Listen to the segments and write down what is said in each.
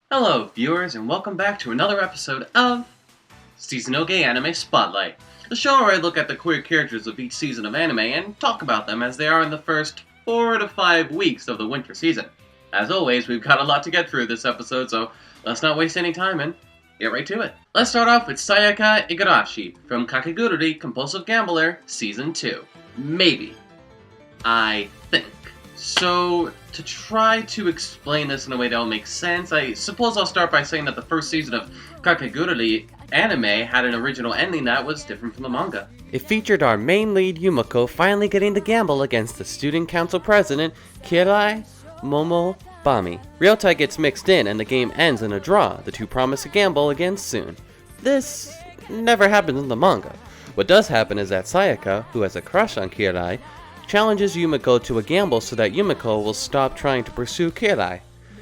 Hello, viewers, and welcome back to another episode of Seasonoge Anime Spotlight, the show where I look at the queer characters of each season of anime and talk about them as they are in the first 4 to 5 weeks of the winter season. As always, we've got a lot to get through this episode, so let's not waste any time and get right to it. Let's start off with Sayaka Igarashi from Kakegururi Compulsive Gambler Season 2. Maybe. I think. So, to try to explain this in a way that will make sense, I suppose I'll start by saying that the first season of Kakegururi anime had an original ending that was different from the manga. It featured our main lead Yumiko finally getting to gamble against the student council president, Kirai Momobami. Ryota gets mixed in and the game ends in a draw. The two promise to gamble again soon. This never happens in the manga. What does happen is that Sayaka, who has a crush on Kirai, challenges Yumiko to a gamble so that Yumiko will stop trying to pursue Kirai.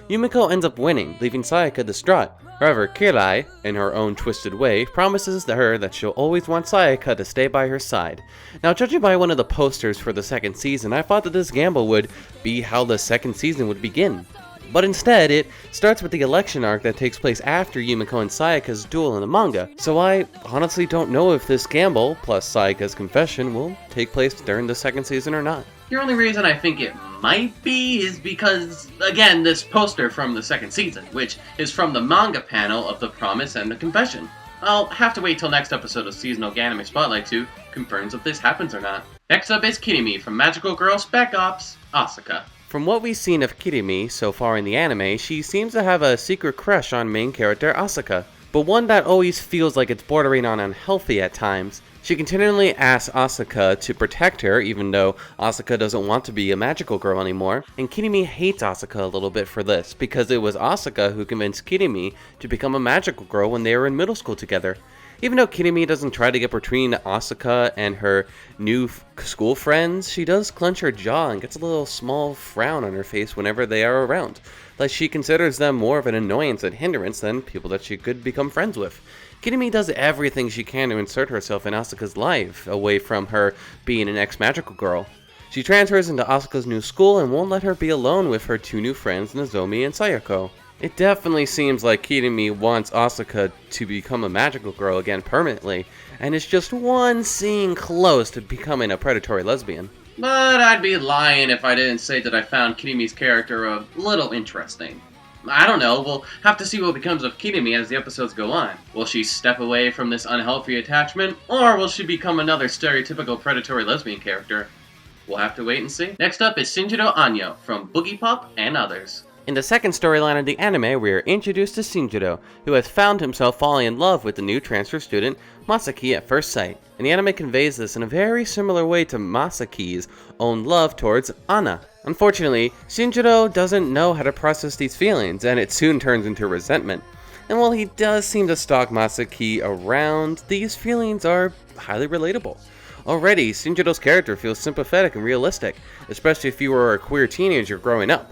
Yumiko ends up winning, leaving Sayaka distraught. However, Kirai, in her own twisted way, promises her that she'll always want Sayaka to stay by her side. Now, judging by one of the posters for the second season, I thought that this gamble would be how the second season would begin. But instead, it starts with the election arc that takes place after Yumiko and Sayaka's duel in the manga, so I honestly don't know if this gamble, plus Sayaka's confession, will take place during the second season or not. The only reason I think it might be is because, again, this poster from the second season, which is from the manga panel of the promise and the confession. I'll have to wait till next episode of Seasonal Anime Spotlight to confirm if this happens or not. Next up is Kirimi from Magical Girl Spec Ops, Asuka. From what we've seen of Kirimi so far in the anime, she seems to have a secret crush on main character Asuka, but one that always feels like it's bordering on unhealthy at times. She continually asks Asuka to protect her, even though Asuka doesn't want to be a magical girl anymore, and Kirimi hates Asuka a little bit for this, because it was Asuka who convinced Kirimi to become a magical girl when they were in middle school together. Even though Kirimi doesn't try to get between Asuka and her new school friends, she does clench her jaw and gets a little small frown on her face whenever they are around, like she considers them more of an annoyance and hindrance than people that she could become friends with. Kirimi does everything she can to insert herself in Asuka's life, away from her being an ex-magical girl. She transfers into Asuka's new school and won't let her be alone with her two new friends, Nozomi and Sayako. It definitely seems like Kirimi wants Asuka to become a magical girl again permanently, and is just one scene close to becoming a predatory lesbian. But I'd be lying if I didn't say that I found Kirimi's character a little interesting. I don't know, we'll have to see what becomes of Kirimi as the episodes go on. Will she step away from this unhealthy attachment, or will she become another stereotypical predatory lesbian character? We'll have to wait and see. Next up is Shinjiro Anyo from Boogie Pop and Others. In the second storyline of the anime, we are introduced to Shinjiro, who has found himself falling in love with the new transfer student, Masaki, at first sight. And the anime conveys this in a very similar way to Masaki's own love towards Anna. Unfortunately, Shinjiro doesn't know how to process these feelings, and it soon turns into resentment. And while he does seem to stalk Masaki around, these feelings are highly relatable. Already, Shinjiro's character feels sympathetic and realistic, especially if you were a queer teenager growing up.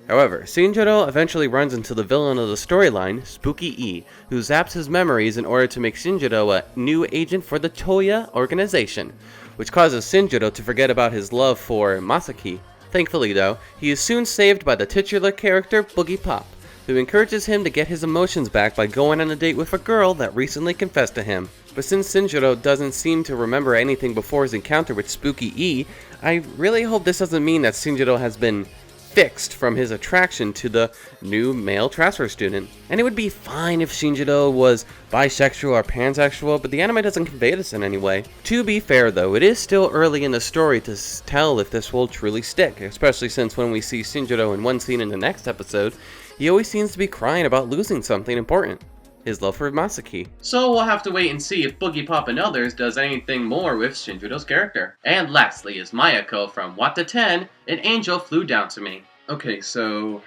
However, Shinjiro eventually runs into the villain of the storyline, Spooky E, who zaps his memories in order to make Shinjiro a new agent for the Toya organization, which causes Shinjiro to forget about his love for Masaki. Thankfully though, he is soon saved by the titular character Boogie Pop, who encourages him to get his emotions back by going on a date with a girl that recently confessed to him. But since Shinjiro doesn't seem to remember anything before his encounter with Spooky E, I really hope this doesn't mean that Shinjiro has been fixed from his attraction to the new male transfer student. And it would be fine if Shinjiro was bisexual or pansexual, but the anime doesn't convey this in any way. To be fair though, it is still early in the story to tell if this will truly stick, especially since when we see Shinjiro in one scene in the next episode, he always seems to be crying about losing something important. His love for Masaki. So we'll have to wait and see if Boogie Pop and Others does anything more with Shinjiro's character. And lastly is Mayako from Wata 10, An Angel Flew Down to Me. Okay, so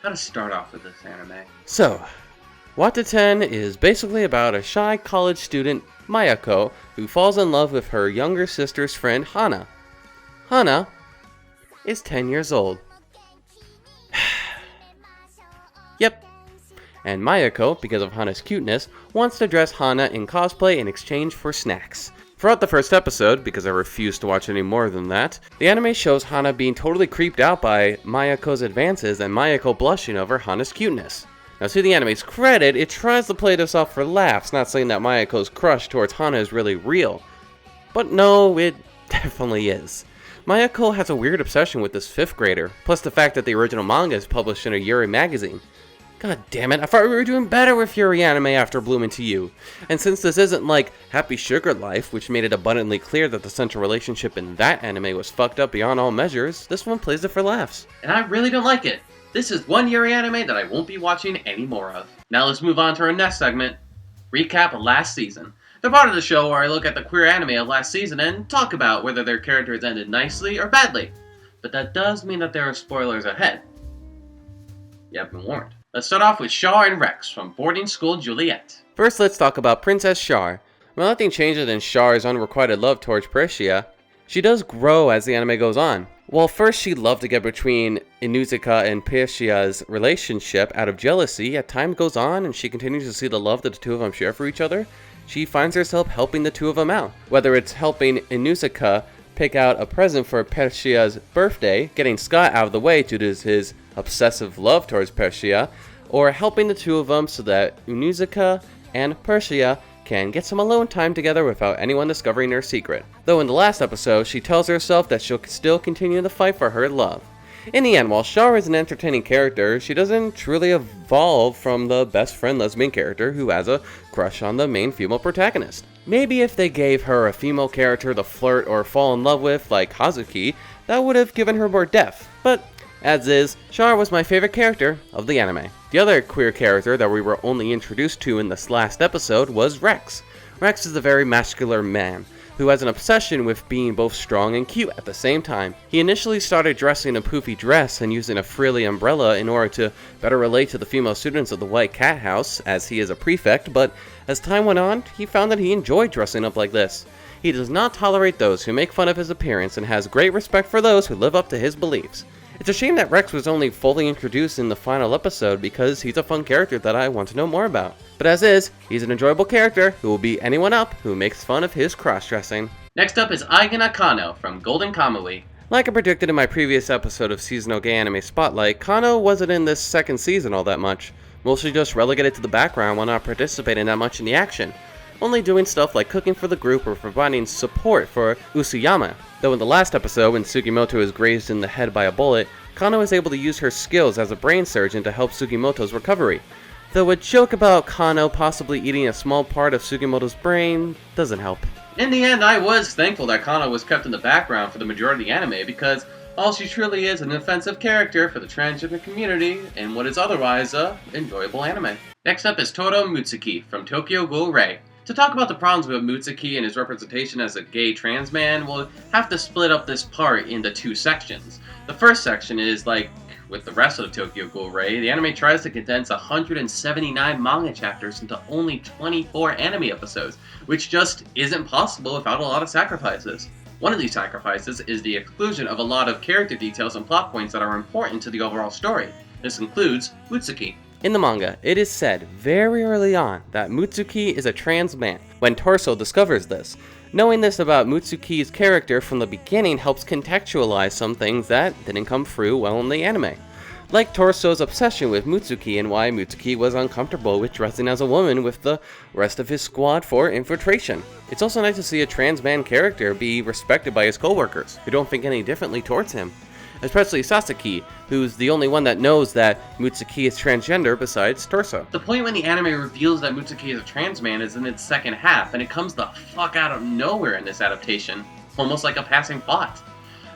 how to start off with this anime? So, Wata 10 is basically about a shy college student, Mayako, who falls in love with her younger sister's friend, Hana. Hana is 10 years old. Yep. And Mayako, because of Hana's cuteness, wants to dress Hana in cosplay in exchange for snacks. Throughout the first episode, because I refuse to watch any more than that, the anime shows Hana being totally creeped out by Mayako's advances and Mayako blushing over Hana's cuteness. Now, to the anime's credit, it tries to play this off for laughs, not saying that Mayako's crush towards Hana is really real. But no, it definitely is. Mayako has a weird obsession with this 5th grader, plus the fact that the original manga is published in a Yuri magazine. God damn it, I thought we were doing better with Yuri anime after Blooming to You. And since this isn't like Happy Sugar Life, which made it abundantly clear that the central relationship in that anime was fucked up beyond all measures, this one plays it for laughs. And I really don't like it. This is one Yuri anime that I won't be watching any more of. Now let's move on to our next segment, recap of last season. The part of the show where I look at the queer anime of last season and talk about whether their characters ended nicely or badly. But that does mean that there are spoilers ahead. You have been warned. Let's start off with Char and Rex from Boarding School Juliet. First, let's talk about Princess Char. While nothing changes in Char's unrequited love towards Persia, she does grow as the anime goes on. While first she loved to get between Inuzuka and Persia's relationship out of jealousy, as time goes on and she continues to see the love that the two of them share for each other, she finds herself helping the two of them out. Whether it's helping Inuzuka pick out a present for Persia's birthday, getting Scott out of the way due to his obsessive love towards Persia, or helping the two of them so that Inuzuka and Persia can get some alone time together without anyone discovering their secret. Though in the last episode, she tells herself that she'll still continue to fight for her love. In the end, while Char is an entertaining character, she doesn't truly evolve from the best friend lesbian character who has a crush on the main female protagonist. Maybe if they gave her a female character to flirt or fall in love with, like Hazuki, that would have given her more depth. But as is, Char was my favorite character of the anime. The other queer character that we were only introduced to in this last episode was Rex. Rex is a very muscular man who has an obsession with being both strong and cute at the same time. He initially started dressing a poofy dress and using a frilly umbrella in order to better relate to the female students of the White Cat House, as he is a prefect, but as time went on, he found that he enjoyed dressing up like this. He does not tolerate those who make fun of his appearance and has great respect for those who live up to his beliefs. It's a shame that Rex was only fully introduced in the final episode because he's a fun character that I want to know more about. But as is, he's an enjoyable character who will beat anyone up who makes fun of his cross-dressing. Next up is Eigen Akano from Golden Kamuy. Like I predicted in my previous episode of Seasonal Gay Anime Spotlight, Kano wasn't in this second season all that much, mostly just relegated to the background while not participating that much in the action, only doing stuff like cooking for the group or providing support for Usuyama. Though in the last episode, when Sugimoto is grazed in the head by a bullet, Kano is able to use her skills as a brain surgeon to help Sugimoto's recovery. Though a joke about Kano possibly eating a small part of Sugimoto's brain doesn't help. In the end, I was thankful that Kano was kept in the background for the majority of the anime because all she truly is an offensive character for the transgender community in what is otherwise a enjoyable anime. Next up is Toro Mutsuki from Tokyo Ghoul Rei. To talk about the problems with Mutsuki and his representation as a gay trans man, we'll have to split up this part into two sections. The first section is like with the rest of Tokyo Ghoul Rei, the anime tries to condense 179 manga chapters into only 24 anime episodes, which just isn't possible without a lot of sacrifices. One of these sacrifices is the exclusion of a lot of character details and plot points that are important to the overall story. This includes Mutsuki. In the manga, it is said very early on that Mutsuki is a trans man, when Torso discovers this. Knowing this about Mutsuki's character from the beginning helps contextualize some things that didn't come through well in the anime. Like Torso's obsession with Mutsuki and why Mutsuki was uncomfortable with dressing as a woman with the rest of his squad for infiltration. It's also nice to see a trans man character be respected by his coworkers, who don't think any differently towards him. Especially Sasaki, who's the only one that knows that Mutsuki is transgender besides Torso. The point when the anime reveals that Mutsuki is a trans man is in its second half, and it comes the fuck out of nowhere in this adaptation, almost like a passing thought.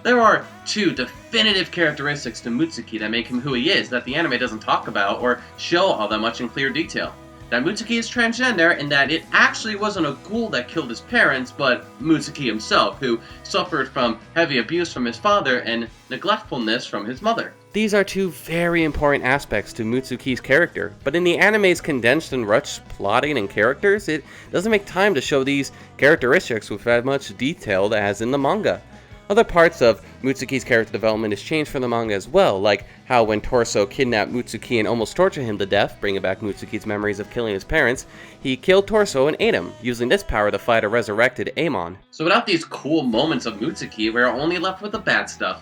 There are two definitive characteristics to Mutsuki that make him who he is that the anime doesn't talk about or show all that much in clear detail. That Mutsuki is transgender and that it actually wasn't a ghoul that killed his parents, but Mutsuki himself, who suffered from heavy abuse from his father and neglectfulness from his mother. These are two very important aspects to Mutsuki's character, but in the anime's condensed and rushed plotting and characters, it doesn't make time to show these characteristics with as much detail as in the manga. Other parts of Mutsuki's character development is changed from the manga as well, like how when Torso kidnapped Mutsuki and almost tortured him to death, bringing back Mutsuki's memories of killing his parents, he killed Torso and ate him, using this power to fight a resurrected Amon. So without these cool moments of Mutsuki, we're only left with the bad stuff.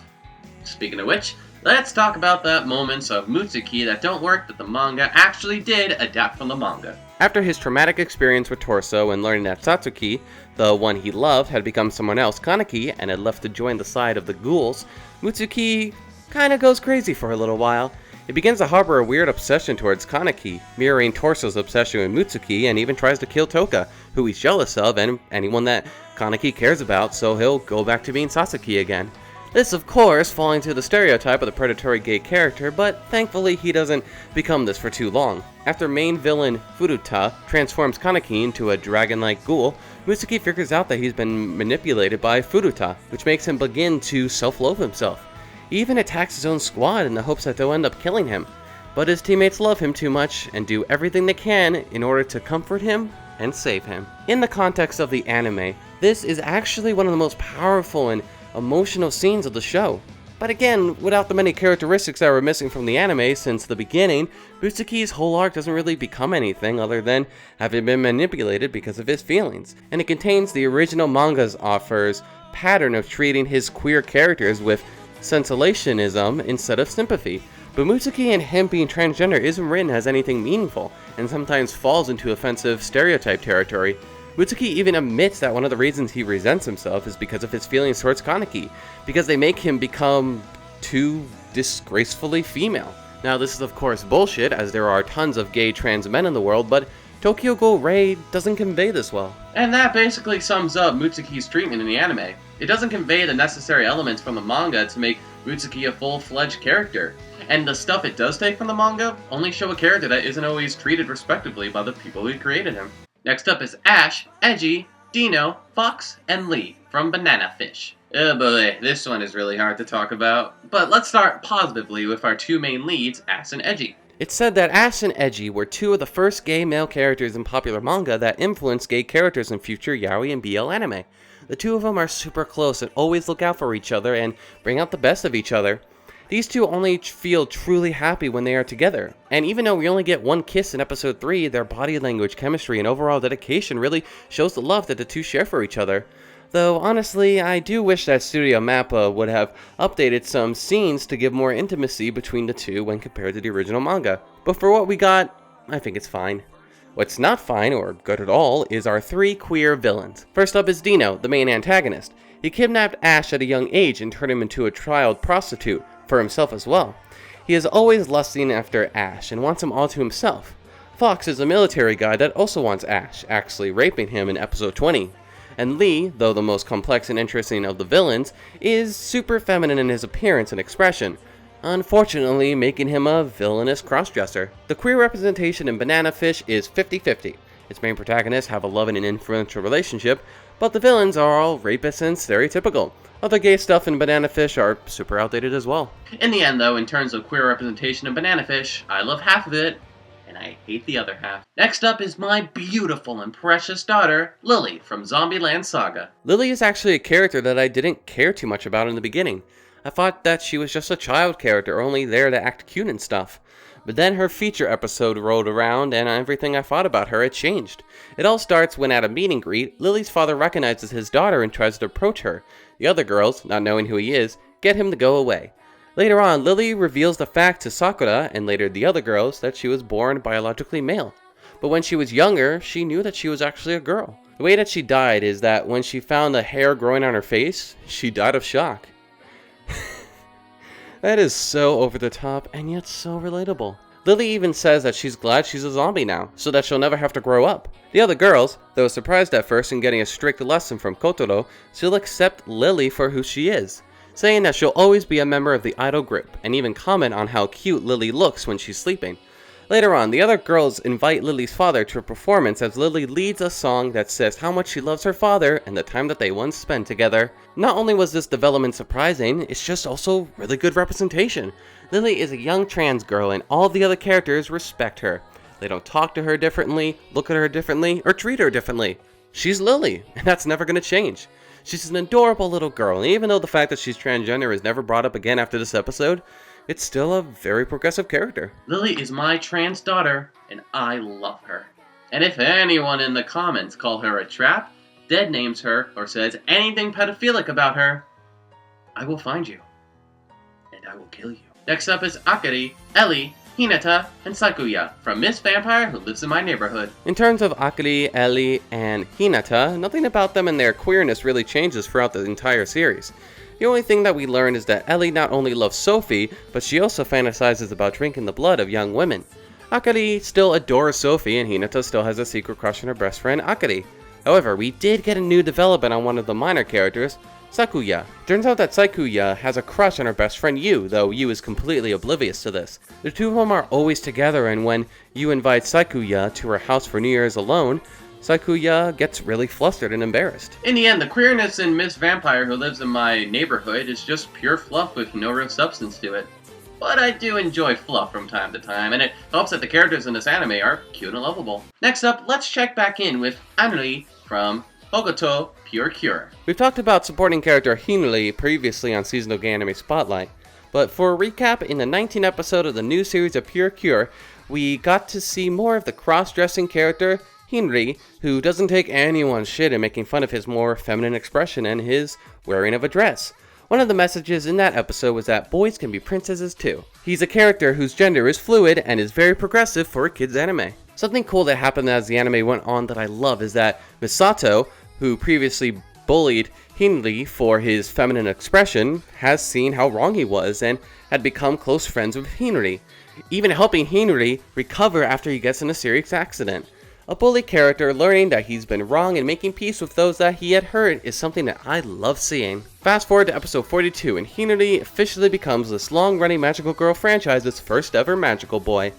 Speaking of which, let's talk about the moments of Mutsuki that don't work that the manga actually did adapt from the manga. After his traumatic experience with Torso and learning that Satsuki, the one he loved, had become someone else, Kaneki, and had left to join the side of the ghouls, Mutsuki kinda goes crazy for a little while. He begins to harbor a weird obsession towards Kaneki, mirroring Torso's obsession with Mutsuki, and even tries to kill Toka, who he's jealous of and anyone that Kaneki cares about, so he'll go back to being Sasaki again. This, of course, falling to the stereotype of the predatory gay character, but thankfully he doesn't become this for too long. After main villain Furuta transforms Kaneki into a dragon-like ghoul, Mutsuki figures out that he's been manipulated by Furuta, which makes him begin to self-loathe himself. He even attacks his own squad in the hopes that they'll end up killing him, but his teammates love him too much and do everything they can in order to comfort him and save him. In the context of the anime, this is actually one of the most powerful and emotional scenes of the show. But again, without the many characteristics that were missing from the anime since the beginning, Mutsuki's whole arc doesn't really become anything other than having been manipulated because of his feelings, and it contains the original manga's author's pattern of treating his queer characters with sensationalism instead of sympathy. But Mutsuki and him being transgender isn't written as anything meaningful, and sometimes falls into offensive stereotype territory. Mutsuki even admits that one of the reasons he resents himself is because of his feelings towards Kaneki, because they make him become too disgracefully female. Now this is of course bullshit, as there are tons of gay trans men in the world, but Tokyo Ghoul Rei doesn't convey this well. And that basically sums up Mutsuki's treatment in the anime. It doesn't convey the necessary elements from the manga to make Mutsuki a full-fledged character. And the stuff it does take from the manga only show a character that isn't always treated respectively by the people who created him. Next up is Ash, Eiji, Dino, Fox, and Lee from Banana Fish. Oh boy, this one is really hard to talk about. But let's start positively with our two main leads, Ash and Eiji. It's said that Ash and Eiji were two of the first gay male characters in popular manga that influenced gay characters in future yaoi and BL anime. The two of them are super close and always look out for each other and bring out the best of each other. These two only feel truly happy when they are together, and even though we only get one kiss in episode 3, their body language, chemistry, and overall dedication really shows the love that the two share for each other. Though honestly, I do wish that Studio Mappa would have updated some scenes to give more intimacy between the two when compared to the original manga. But for what we got, I think it's fine. What's not fine, or good at all, is our three queer villains. First up is Dino, the main antagonist. He kidnapped Ash at a young age and turned him into a child prostitute, for himself as well. He is always lusting after Ash and wants him all to himself. Fox is a military guy that also wants Ash, actually raping him in episode 20. And Lee, though the most complex and interesting of the villains, is super feminine in his appearance and expression, unfortunately making him a villainous crossdresser. The queer representation in Banana Fish is 50-50. Its main protagonists have a loving and influential relationship, but the villains are all rapists and stereotypical. Other gay stuff in Banana Fish are super outdated as well. In the end though, in terms of queer representation in Banana Fish, I love half of it, and I hate the other half. Next up is my beautiful and precious daughter, Lily from Zombieland Saga. Lily is actually a character that I didn't care too much about in the beginning. I thought that she was just a child character, only there to act cute and stuff. But then her feature episode rolled around and everything I thought about her had changed. It all starts when at a meet and greet, Lily's father recognizes his daughter and tries to approach her. The other girls, not knowing who he is, get him to go away. Later on, Lily reveals the fact to Sakura and later the other girls that she was born biologically male. But when she was younger, she knew that she was actually a girl. The way that she died is that when she found the hair growing on her face, she died of shock. That is so over the top and yet so relatable. Lily even says that she's glad she's a zombie now, so that she'll never have to grow up. The other girls, though surprised at first in getting a strict lesson from Kotaro, still accept Lily for who she is, saying that she'll always be a member of the idol group, and even comment on how cute Lily looks when she's sleeping. Later on, the other girls invite Lily's father to a performance as Lily leads a song that says how much she loves her father and the time that they once spent together. Not only was this development surprising, it's just also really good representation. Lily is a young trans girl and all the other characters respect her. They don't talk to her differently, look at her differently, or treat her differently. She's Lily, and that's never going to change. She's an adorable little girl, and even though the fact that she's transgender is never brought up again after this episode, it's still a very progressive character. Lily is my trans daughter, and I love her. And if anyone in the comments call her a trap, dead names her, or says anything pedophilic about her, I will find you. And I will kill you. Next up is Akari, Ellie, Hinata, and Sakuya from Miss Vampire Who Lives in My Neighborhood. In terms of Akari, Ellie, and Hinata, nothing about them and their queerness really changes throughout the entire series. The only thing that we learn is that Ellie not only loves Sophie, but she also fantasizes about drinking the blood of young women. Akari still adores Sophie, and Hinata still has a secret crush on her best friend Akari. However, we did get a new development on one of the minor characters, Sakuya. Turns out that Sakuya has a crush on her best friend Yu, though Yu is completely oblivious to this. The two of them are always together, and when Yu invites Sakuya to her house for New Year's alone, Sakuya gets really flustered and embarrassed. In the end, the queerness in Miss Vampire Who Lives in My Neighborhood is just pure fluff with no real substance to it. But I do enjoy fluff from time to time, and it helps that the characters in this anime are cute and lovable. Next up, let's check back in with Anri from Hokuto Pure Cure. We've talked about supporting character Hinuli previously on Seasonal Gay Anime Spotlight, but for a recap, in the 19th episode of the new series of Pure Cure, we got to see more of the cross-dressing character Hinri, who doesn't take anyone's shit in making fun of his more feminine expression and his wearing of a dress. One of the messages in that episode was that boys can be princesses too. He's a character whose gender is fluid and is very progressive for a kids anime. Something cool that happened as the anime went on that I love is that Misato, who previously bullied Hinri for his feminine expression, has seen how wrong he was and had become close friends with Hinri, even helping Hinri recover after he gets in a serious accident. A bully character learning that he's been wrong and making peace with those that he had hurt is something that I love seeing. Fast forward to episode 42 and Hinari officially becomes this long-running Magical Girl franchise's first ever Magical Boy.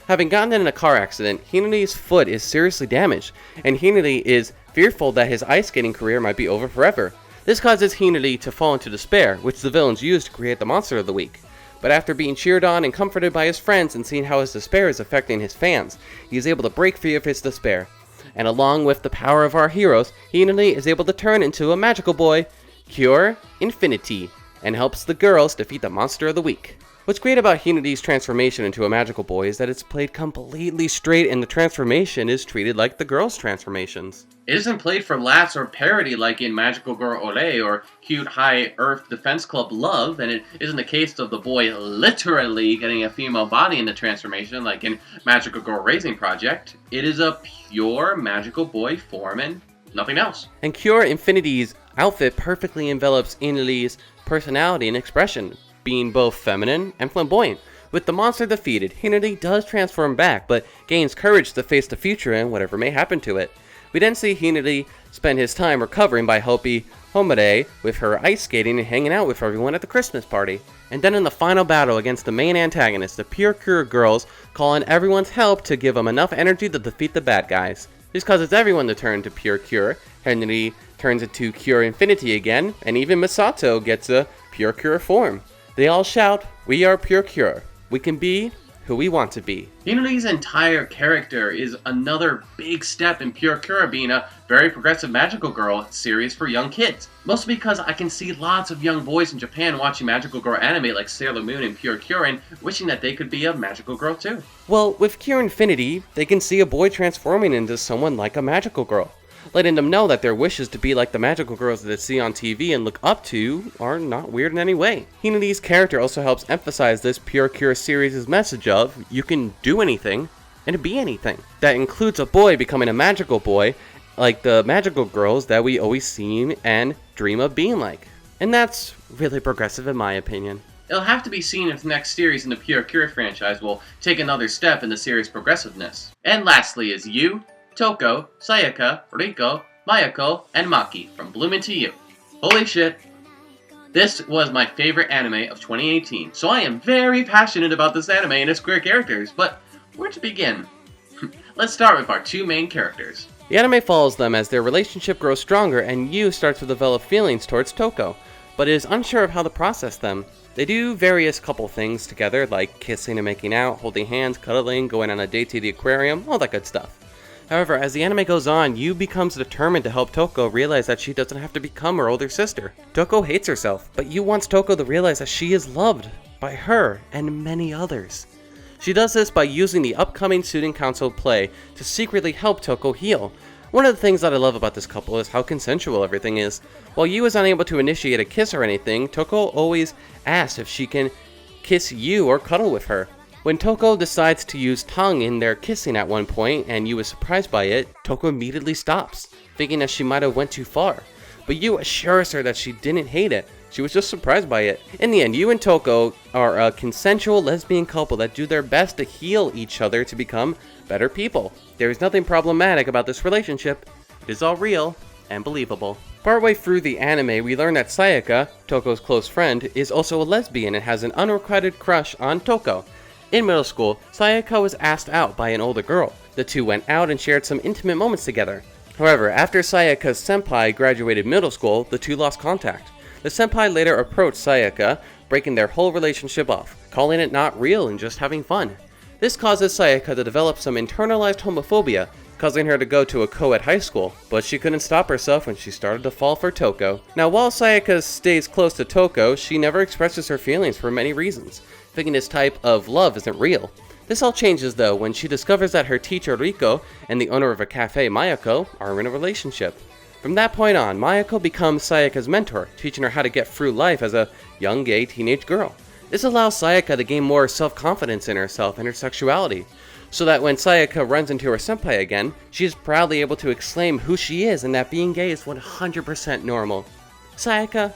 Having gotten in a car accident, Hinari's foot is seriously damaged, and Hinari is fearful that his ice skating career might be over forever. This causes Hinari to fall into despair, which the villains use to create the Monster of the Week. But after being cheered on and comforted by his friends and seeing how his despair is affecting his fans, he is able to break free of his despair. And along with the power of our heroes, Hinari is able to turn into a magical boy, Cure Infinity, and helps the girls defeat the Monster of the Week. What's great about Hinari's transformation into a magical boy is that it's played completely straight and the transformation is treated like the girls' transformations. It isn't played for laughs or parody like in Magical Girl Ole or Cute High Earth Defense Club Love, and it isn't a case of the boy literally getting a female body in the transformation like in Magical Girl Raising Project. It is a pure magical boy form and nothing else. And Cure Infinity's outfit perfectly envelops Hinari's personality and expression, being both feminine and flamboyant. With the monster defeated, Hinari does transform back, but gains courage to face the future and whatever may happen to it. We then see Hinari spend his time recovering by helping Homare with her ice skating and hanging out with everyone at the Christmas party. And then in the final battle against the main antagonist, the Pure Cure girls call on everyone's help to give them enough energy to defeat the bad guys. This causes everyone to turn to Pure Cure. Hinari turns into Cure Infinity again, and even Misato gets a Pure Cure form. They all shout, "We are Pure Cure. We can be who we want to be." Hinari's entire character is another big step in Pure Cure being a very progressive magical girl series for young kids. Mostly because I can see lots of young boys in Japan watching magical girl anime like Sailor Moon and Pure Cure and wishing that they could be a magical girl too. Well, with Cure Infinity, they can see a boy transforming into someone like a magical girl, letting them know that their wishes to be like the magical girls that they see on TV and look up to are not weird in any way. Hinari's character also helps emphasize this Pure Cure series' message of, you can do anything and be anything. That includes a boy becoming a magical boy, like the magical girls that we always see and dream of being like. And that's really progressive in my opinion. It'll have to be seen if the next series in the Pure Cure franchise will take another step in the series' progressiveness. And lastly is Yu, Toko, Sayaka, Riko, Mayako, and Maki from Bloomin' to You. Holy shit. This was my favorite anime of 2018, so I am very passionate about this anime and its queer characters, but where to begin? Let's start with our two main characters. The anime follows them as their relationship grows stronger and Yu starts to develop feelings towards Toko, but is unsure of how to process them. They do various couple things together, like kissing and making out, holding hands, cuddling, going on a date to the aquarium, all that good stuff. However, as the anime goes on, Yu becomes determined to help Toko realize that she doesn't have to become her older sister. Toko hates herself, but Yu wants Toko to realize that she is loved by her and many others. She does this by using the upcoming Student Council play to secretly help Toko heal. One of the things that I love about this couple is how consensual everything is. While Yu is unable to initiate a kiss or anything, Toko always asks if she can kiss Yu or cuddle with her. When Toko decides to use tongue in their kissing at one point and Yu is surprised by it, Toko immediately stops, thinking that she might have went too far. But Yu assures her that she didn't hate it, she was just surprised by it. In the end, Yu and Toko are a consensual lesbian couple that do their best to heal each other to become better people. There is nothing problematic about this relationship. It is all real and believable. Partway through the anime, we learn that Sayaka, Toko's close friend, is also a lesbian and has an unrequited crush on Toko. In middle school, Sayaka was asked out by an older girl. The two went out and shared some intimate moments together. However, after Sayaka's senpai graduated middle school, the two lost contact. The senpai later approached Sayaka, breaking their whole relationship off, calling it not real and just having fun. This causes Sayaka to develop some internalized homophobia, causing her to go to a co-ed high school, but she couldn't stop herself when she started to fall for Toko. Now, while Sayaka stays close to Toko, she never expresses her feelings for many reasons, thinking this type of love isn't real. This all changes though when she discovers that her teacher Riko and the owner of a cafe, Mayako, are in a relationship. From that point on, Mayako becomes Sayaka's mentor, teaching her how to get through life as a young gay teenage girl. This allows Sayaka to gain more self-confidence in herself and her sexuality, so that when Sayaka runs into her senpai again, she is proudly able to exclaim who she is and that being gay is 100% normal. Sayaka,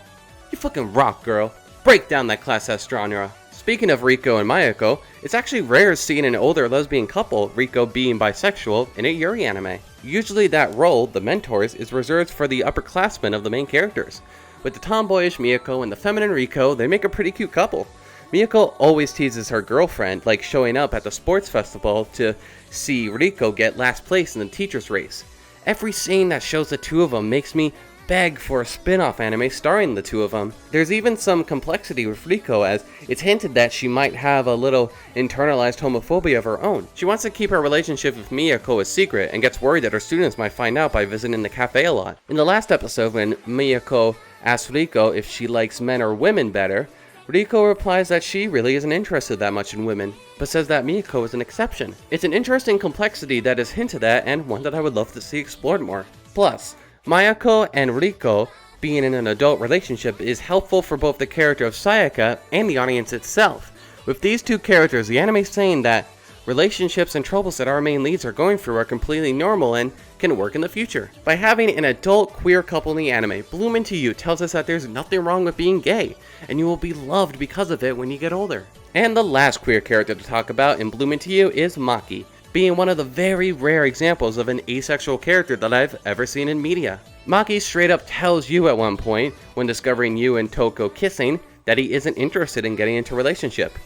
you fucking rock, girl. Break down that class S genre. Speaking of Riko and Mayako, it's actually rare seeing an older lesbian couple, Riko being bisexual, in a Yuri anime. Usually that role, the mentors, is reserved for the upperclassmen of the main characters. With the tomboyish Miyako and the feminine Riko, they make a pretty cute couple. Miyako always teases her girlfriend, like showing up at the sports festival to see Riko get last place in the teacher's race. Every scene that shows the two of them makes me beg for a spin-off anime starring the two of them. There's even some complexity with Riko, as it's hinted that she might have a little internalized homophobia of her own. She wants to keep her relationship with Miyako a secret and gets worried that her students might find out by visiting the cafe a lot. In the last episode, when Miyako asks Riko if she likes men or women better, Riko replies that she really isn't interested that much in women, but says that Miyako is an exception. It's an interesting complexity that is hinted at and one that I would love to see explored more. Plus, Mayako and Riko being in an adult relationship is helpful for both the character of Sayaka and the audience itself. With these two characters, the anime is saying that relationships and troubles that our main leads are going through are completely normal and can work in the future. By having an adult queer couple in the anime, Bloom Into You tells us that there's nothing wrong with being gay, and you will be loved because of it when you get older. And the last queer character to talk about in Bloom Into You is Maki, being one of the very rare examples of an asexual character that I've ever seen in media. Maki straight up tells Yu at one point, when discovering Yu and Toko kissing, that he isn't interested in getting into a relationship.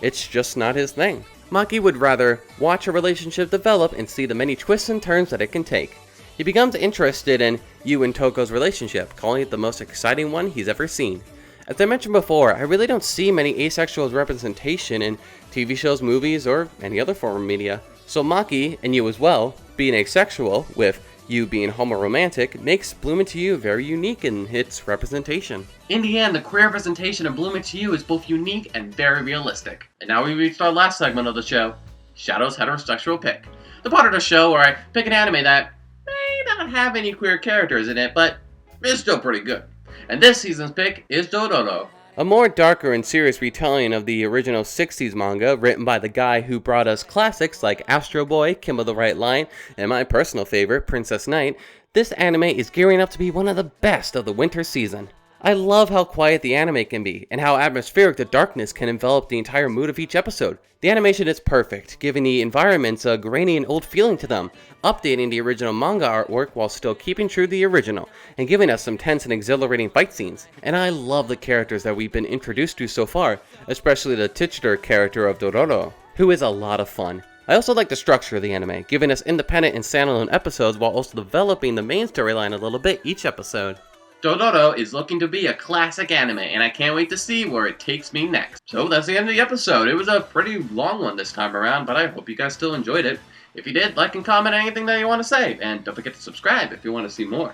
It's just not his thing. Maki would rather watch a relationship develop and see the many twists and turns that it can take. He becomes interested in Yu and Toko's relationship, calling it the most exciting one he's ever seen. As I mentioned before, I really don't see many asexual representation in TV shows, movies, or any other form of media. So Maki, and Yu as well, being asexual, with Yu being homoromantic, makes Bloom Into You very unique in its representation. In the end, the queer representation of Bloom Into You is both unique and very realistic. And now we reached our last segment of the show, Shadow's Heterosexual Pick. The part of the show where I pick an anime that may not have any queer characters in it, but is still pretty good. And this season's pick is Dororo. A more darker and serious retelling of the original 60s manga written by the guy who brought us classics like Astro Boy, Kim of the Right Line, and my personal favorite, Princess Knight, this anime is gearing up to be one of the best of the winter season. I love how quiet the anime can be, and how atmospheric the darkness can envelop the entire mood of each episode. The animation is perfect, giving the environments a grainy and old feeling to them, updating the original manga artwork while still keeping true to the original, and giving us some tense and exhilarating fight scenes. And I love the characters that we've been introduced to so far, especially the titular character of Dororo, who is a lot of fun. I also like the structure of the anime, giving us independent and standalone episodes while also developing the main storyline a little bit each episode. Dororo is looking to be a classic anime, and I can't wait to see where it takes me next. So that's the end of the episode. It was a pretty long one this time around, but I hope you guys still enjoyed it. If you did, like and comment anything that you want to say, and don't forget to subscribe if you want to see more.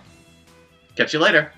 Catch you later.